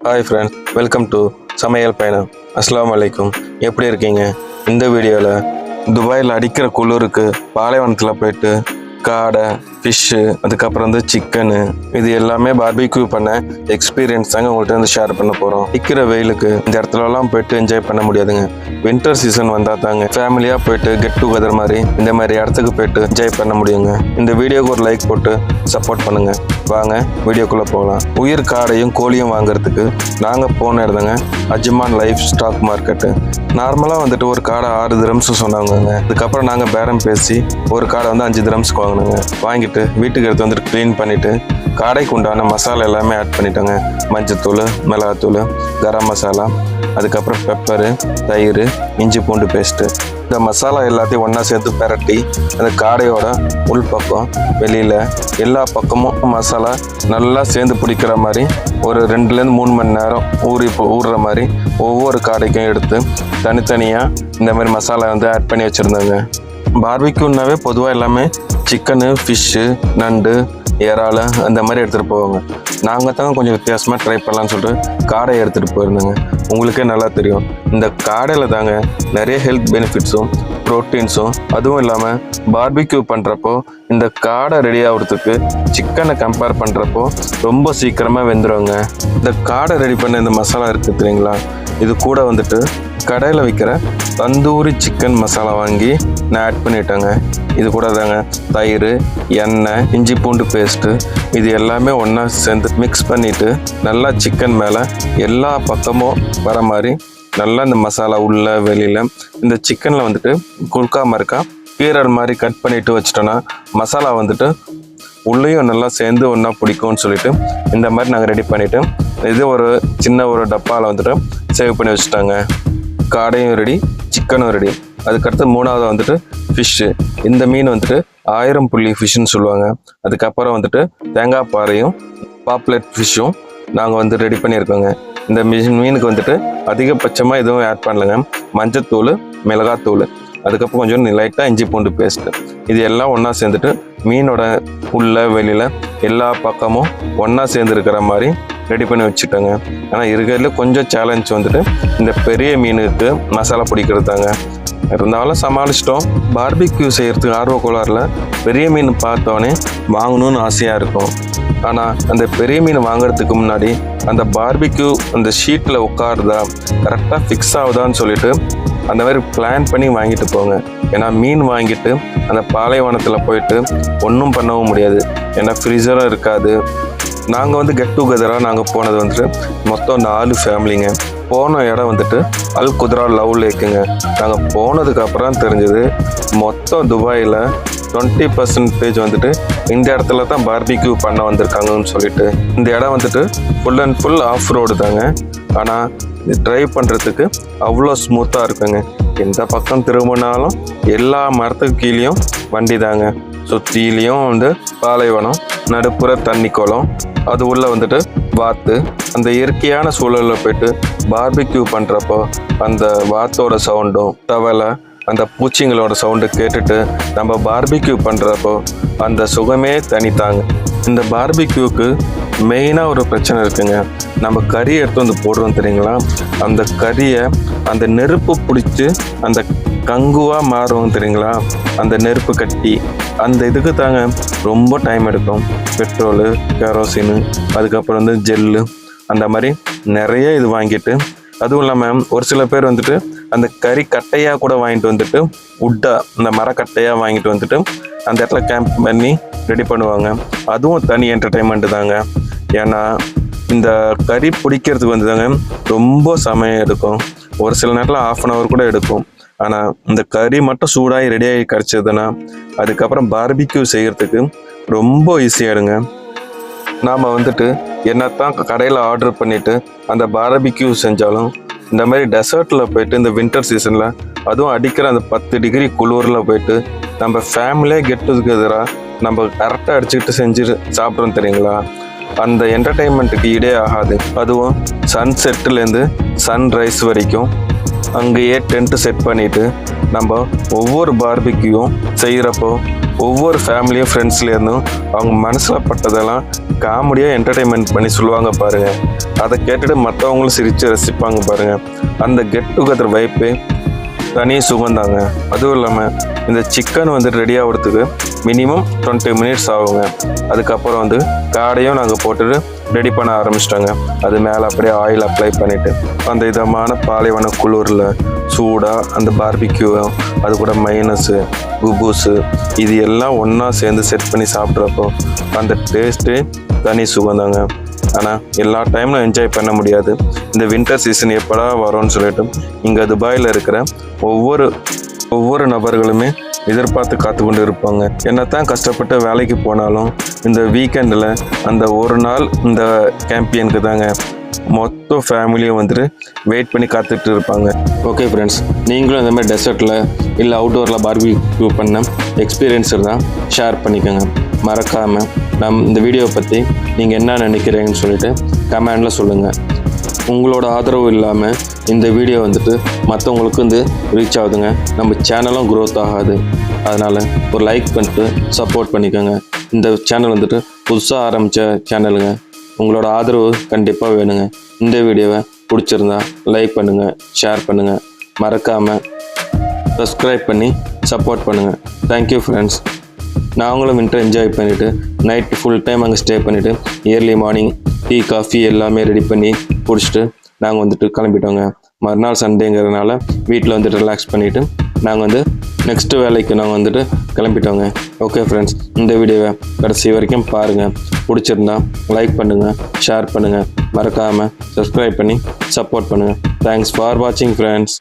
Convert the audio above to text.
Hi friends, welcome to சமையல் பயணம். அஸ்ஸலாமு அலைக்கும். எப்படி இருக்கீங்க? இந்த வீடியோவில் துபாயில் அடிக்கிற குளிருக்கு பாலைவனத்தில் போயிட்டு காடை, ஃபிஷ்ஷு, அதுக்கப்புறம் சிக்கனு, இது எல்லாமே பார்பிக்யூ பண்ண எக்ஸ்பீரியன்ஸ் தாங்க உங்கள்கிட்ட ஷேர் பண்ண போகிறோம். அடிக்கிற வெயிலுக்கு இந்த இடத்துலலாம் போயிட்டு என்ஜாய் பண்ண முடியாதுங்க. வின்டர் சீசன் வந்தால் தாங்க ஃபேமிலியாக போயிட்டு கெட் டுகெதர் மாதிரி இந்த மாதிரி இடத்துக்கு போயிட்டு என்ஜாய் பண்ண முடியுங்க. இந்த வீடியோக்கு ஒரு லைக் போட்டு சப்போர்ட் பண்ணுங்க. வாங்க வீடியோக்குள்ளே போகலாம். உயிர் காடையும் கோழியும் வாங்குறதுக்கு நாங்கள் போன இடத்துங்க அஜ்மான் லைஃப் ஸ்டாக் மார்க்கெட்டு. நார்மலாக ஒரு காடை 6 திரம்ஸ் சொன்னாங்க. அதுக்கப்புறம் நாங்கள் பேரம் பேசி ஒரு காடை 5 திரம்ஸ்க்கு வாங்கினோங்க. வாங்கிட்டு வீட்டுக்கு எடுத்து க்ளீன் பண்ணிவிட்டு காடைக்கு உண்டான மசாலா எல்லாமே ஆட் பண்ணிட்டோங்க. மஞ்சத்தூள், மிளகாத்தூள், கரம் மசாலா, அதுக்கப்புறம் பெப்பரு, தயிர், இஞ்சி பூண்டு பேஸ்ட்டு. இந்த மசாலா எல்லாத்தையும் ஒன்றா சேர்த்து பெரட்டி அந்த காடையோட உள் பக்கம் வெளியில் எல்லா பக்கமும் மசாலா நல்லா சேர்ந்து பிடிக்கிற மாதிரி ஒரு 2-3 மணி நேரம் ஊறுற மாதிரி ஒவ்வொரு காடைக்கும் எடுத்து தனித்தனியாக இந்த மாதிரி மசாலா ஆட் பண்ணி வச்சுருந்தாங்க. பார்பிக்யூன்னாவே பொதுவாக எல்லாமே சிக்கனு, ஃபிஷ்ஷு, நண்டு, இறால் அந்த மாதிரி எடுத்துகிட்டு போவாங்க. நாங்கள் தான் கொஞ்சம் வித்தியாசமாக ட்ரை பண்ணலான்னு சொல்லிட்டு காடையை எடுத்துகிட்டு போயிருந்தோங்க. உங்களுக்கே நல்லா தெரியும், இந்த காடையில் தாங்க நிறைய ஹெல்த் பெனிஃபிட்ஸும் ப்ரோட்டீன்ஸும், அதுவும் இல்லாமல் பார்பிக்யூ பண்ணுறப்போ இந்த காடை ரெடி ஆகிறதுக்கு சிக்கனை கம்பேர் பண்ணுறப்போ ரொம்ப சீக்கிரமாக வெந்துடுவாங்க. இந்த காடை ரெடி பண்ண இந்த மசாலா இருக்குது தெரியுங்களா, இது கூட கடையில் விற்கிற தந்தூரி சிக்கன் மசாலா வாங்கி நான் ஆட் பண்ணிட்டேங்க. இது கூட தாங்க தயிர், எண்ணெய், இஞ்சி பூண்டு பேஸ்ட்டு, இது எல்லாமே ஒன்றா சேர்ந்து மிக்ஸ் பண்ணிவிட்டு நல்லா சிக்கன் மேலே எல்லா பக்கமும் வர மாதிரி நல்லா இந்த மசாலா உள்ள வெளியில் இந்த சிக்கனில் குறுக்காம இருக்கா கீரல் மாதிரி கட் பண்ணிவிட்டு வச்சிட்டோன்னா மசாலா உள்ளேயும் நல்லா சேர்ந்து ஒன்றா பிடிக்கும்னு சொல்லிட்டு இந்த மாதிரி நாங்கள் ரெடி பண்ணிவிட்டு இது ஒரு சின்ன ஒரு டப்பாவில் சேவ் பண்ணி வச்சுட்டாங்க. காடையும் ரெடி, சிக்கனும் ரெடி. அதுக்கடுத்து மூணாவது ஃபிஷ்ஷு. இந்த மீன் 1000 புள்ளி ஃபிஷ்ஷுன்னு சொல்லுவாங்க. அதுக்கப்புறம் தேங்காய் பாறையும் பாப்லெட் ஃபிஷ்ஷும் நாங்கள் ரெடி பண்ணியிருக்கோங்க. இந்த மீனுக்கு அதிகபட்சமாக எதுவும் ஆட் பண்ணலைங்க. மஞ்சத்தூள், மிளகாத்தூள், அதுக்கப்புறம் கொஞ்சம் லைட்டாக இஞ்சி பூண்டு பேஸ்ட்டு, இது எல்லாம் ஒன்றா சேர்ந்துட்டு மீனோட உள்ள வெளியில் எல்லா பக்கமும் ஒன்றா சேர்ந்து இருக்கிற மாதிரி ரெடி பண்ணி வச்சுட்டோங்க. ஆனால் இருக்கிறதுல கொஞ்சம் சேலஞ்ச் இந்த பெரிய மீனுக்கு மசாலா பிடிக்கிறது தாங்க. இருந்தாலும் சமாளிச்சிட்டோம். பார்பிக்யூ செய்கிறதுக்கு ஆர்வ கோளாறில் பெரிய மீன் பார்த்தோன்னே வாங்கணும்னு ஆசையாக இருக்கும். ஆனால் அந்த பெரிய மீன் வாங்குறதுக்கு முன்னாடி அந்த பார்பிக்யூ அந்த ஷீட்டில் உட்காருதா, கரெக்டாக ஃபிக்ஸ் ஆகுதான்னு சொல்லிட்டு அந்த மாதிரி பிளான் பண்ணி வாங்கிட்டு போங்க. ஏன்னா மீன் வாங்கிட்டு அந்த பாலைவனத்தில் போயிட்டு ஒன்றும் பண்ணவும் முடியாது. ஏன்னா ஃப்ரீசரும் இருக்காது. நாங்கள் கெட் டுகெதராக நாங்கள் போனது மொத்தம் 4 ஃபேமிலிங்க. போன இடம் அல் குத்ரா லவ் லேக்குங்க. நாங்கள் போனதுக்கப்புறம் தெரிஞ்சது மொத்தம் துபாயில் 20% இந்த இடத்துல தான் பார்பிக்யூ பண்ண வந்திருக்காங்கன்னு சொல்லிட்டு. இந்த இடம் full and full off road தாங்க. ஆனால் ட்ரைவ் பண்ணுறதுக்கு அவ்வளோ ஸ்மூத்தாக இருக்குங்க. எந்த பக்கம் திரும்பினாலும் எல்லா மரத்துக்கு கீழேயும் வண்டி தாங்க. சுற்றிலையும் பாலைவனம், நடுப்புற தண்ணி குளம், அது உள்ள வாத்து. அந்த இயற்கையான சூழலில் போயிட்டு பார்பிக்யூ பண்ணுறப்போ அந்த வாத்தோட சவுண்டும் தவளை அந்த பூச்சிங்களோட சவுண்டு கேட்டுட்டு நம்ம பார்பிக்யூ பண்ணுறப்போ அந்த சுகமே தனித்தாங்க. இந்த பார்பிக்யூக்கு மெயினாக ஒரு பிரச்சனை இருக்குங்க. நம்ம கறி எடுத்து போடுறோம் தெரியுங்களா, அந்த கறியை அந்த நெருப்பு பிடிச்சி அந்த கங்குவாக மாறுவோம் தெரியுங்களா, அந்த நெருப்பு கட்டி அந்த இதுக்கு தாங்க ரொம்ப டைம் எடுக்கும். பெட்ரோலு, கெரோசினு, அதுக்கப்புறம் ஜெல்லு, அந்த மாதிரி நிறைய இது வாங்கிட்டு, அதுவும் இல்லாமல் ஒரு சில பேர் அந்த கறி கட்டையாக கூட வாங்கிட்டு உட்டாக அந்த மரக்கட்டையாக வாங்கிட்டு அந்த இடத்துல கேம்ப் பண்ணி ரெடி பண்ணுவாங்க. அதுவும் தனி என்டர்டெயின்மெண்ட்டு தாங்க. ஏன்னா இந்த கறி பிடிக்கிறதுக்கு தாங்க ரொம்ப சமயம் எடுக்கும். ஒரு சில நேரத்தில் 1/2 hour கூட எடுக்கும். ஆனால் இந்த கறி மட்டும் சூடாகி ரெடியாகி கிடச்சதுன்னா அதுக்கப்புறம் பார்பிக்யூ செய்கிறதுக்கு ரொம்ப ஈஸியாகிடுங்க. நாம் என்னத்தான் கடையில் ஆர்டர் பண்ணிவிட்டு அந்த பார்பிக்யூ செஞ்சாலும் இந்த மாதிரி டெசர்ட்டில் போயிட்டு இந்த வின்டர் சீசனில் அதுவும் அடிக்கிற அந்த 10 டிகிரி குளிரில் போயிட்டு நம்ம ஃபேமிலியே கெட் டுகெதராக நம்ம கரெக்டாக அடிச்சுக்கிட்டு செஞ்சு சாப்பிட்றோம் தெரியுங்களா, அந்த என்டர்டெயின்மெண்ட்டுக்கு இடே ஆகாது. அதுவும் சன்செட்டுலேருந்து சன்ரைஸ் வரைக்கும் அங்கேயே டென்ட்டு செட் பண்ணிவிட்டு நம்ம ஒவ்வொரு பார்பிக்யூவும் செய்கிறப்போ ஒவ்வொரு ஃபேமிலியும் ஃப்ரெண்ட்ஸ்லேருந்தும் அவங்க மனசில் பட்டதெல்லாம் காமெடியாக என்டர்டெயின்மெண்ட் பண்ணி சொல்லுவாங்க பாருங்கள். அதை கேட்டுட்டு மற்றவங்களும் சிரித்து ரசிப்பாங்க பாருங்கள். அந்த கெட் டுகெதர் வைப்பே தனி சுகந்தாங்க. அதுவும் இல்லாமல் இந்த சிக்கன் ரெடி ஆகிறதுக்கு மினிமம் 20 மினிட்ஸ் ஆகுங்க. அதுக்கப்புறம் காடையும் நாங்கள் போட்டுட்டு ரெடி பண்ண ஆரம்பிச்சிட்டோங்க. அது மேலே அப்படியே ஆயில் அப்ளை பண்ணிவிட்டு அந்த இதமான பாலைவன குளிரில் சூடாக அந்த பார்பிக்யூவும் அது கூட மைனஸு குபூஸு இது எல்லாம் ஒன்றா சேர்ந்து செட் பண்ணி சாப்பிட்றப்போ அந்த டேஸ்ட்டே தனி சுகந்தாங்க. ஆனால் எல்லா டைமும் என்ஜாய் பண்ண முடியாது. இந்த வின்டர் சீசன் எப்படா வரும்னு சொல்லிட்டு இங்கே துபாயில் இருக்கிற ஒவ்வொரு நபர்களுமே எதிர்பார்த்து காத்து கொண்டு இருப்பாங்க. என்னத்தான் கஷ்டப்பட்டு வேலைக்கு போனாலும் இந்த வீக்கெண்டில் அந்த ஒரு நாள் இந்த கேம்பியனுக்கு தாங்க மொத்த ஃபேமிலியும் வெயிட் பண்ணி காத்துட்டு இருப்பாங்க. ஓகே ஃப்ரெண்ட்ஸ், நீங்களும் இந்த மாதிரி டெசர்ட்டில் இல்லை அவுட்டோரில் பார்பிக்யூ பண்ண எக்ஸ்பீரியன்ஸ் இருந்தால் ஷேர் பண்ணிக்கோங்க. மறக்காமல் இந்த வீடியோவை பற்றி நீங்கள் என்ன நினைக்கிறீங்கன்னு சொல்லிட்டு கமெண்டில் சொல்லுங்கள். உங்களோட ஆதரவு இல்லாமல் இந்த வீடியோ மற்றவங்களுக்கு ரீச் ஆகுதுங்க. நம்ம சேனலும் க்ரோத் ஆகாது. அதனால் ஒரு லைக் பண்ணிட்டு சப்போர்ட் பண்ணிக்கோங்க. இந்த சேனல் புதுசாக ஆரம்பித்த சேனலுங்க. உங்களோட ஆதரவு கண்டிப்பாக வேணுங்க. இந்த வீடியோவை பிடிச்சிருந்தா லைக் பண்ணுங்கள், ஷேர் பண்ணுங்கள், மறக்காமல் சப்ஸ்கிரைப் பண்ணி சப்போர்ட் பண்ணுங்கள். Thank you friends. நாங்களும் வின்டர் என்ஜாய் பண்ணிவிட்டு நைட் ஃபுல் டைம் அங்கே ஸ்டே பண்ணிவிட்டு இயர்லி மார்னிங் டீ காஃபி எல்லாமே ரெடி பண்ணி குடிச்சிட்டு நாங்கள் கிளம்பிட்டோங்க. மறுநாள் சண்டேங்கிறதுனால வீட்டில் ரிலாக்ஸ் பண்ணிவிட்டு நாங்கள் நெக்ஸ்ட்டு வேலைக்கு நாங்கள் கிளம்பிட்டோங்க. ஓகே ஃப்ரெண்ட்ஸ், இந்த வீடியோவை கடைசி வரைக்கும் பாருங்கள். பிடிச்சிருந்தா லைக் பண்ணுங்கள், ஷேர் பண்ணுங்கள், மறக்காமல் சப்ஸ்கிரைப் பண்ணி சப்போர்ட் பண்ணுங்கள். தேங்க்ஸ் ஃபார் வாட்சிங் ஃப்ரெண்ட்ஸ்.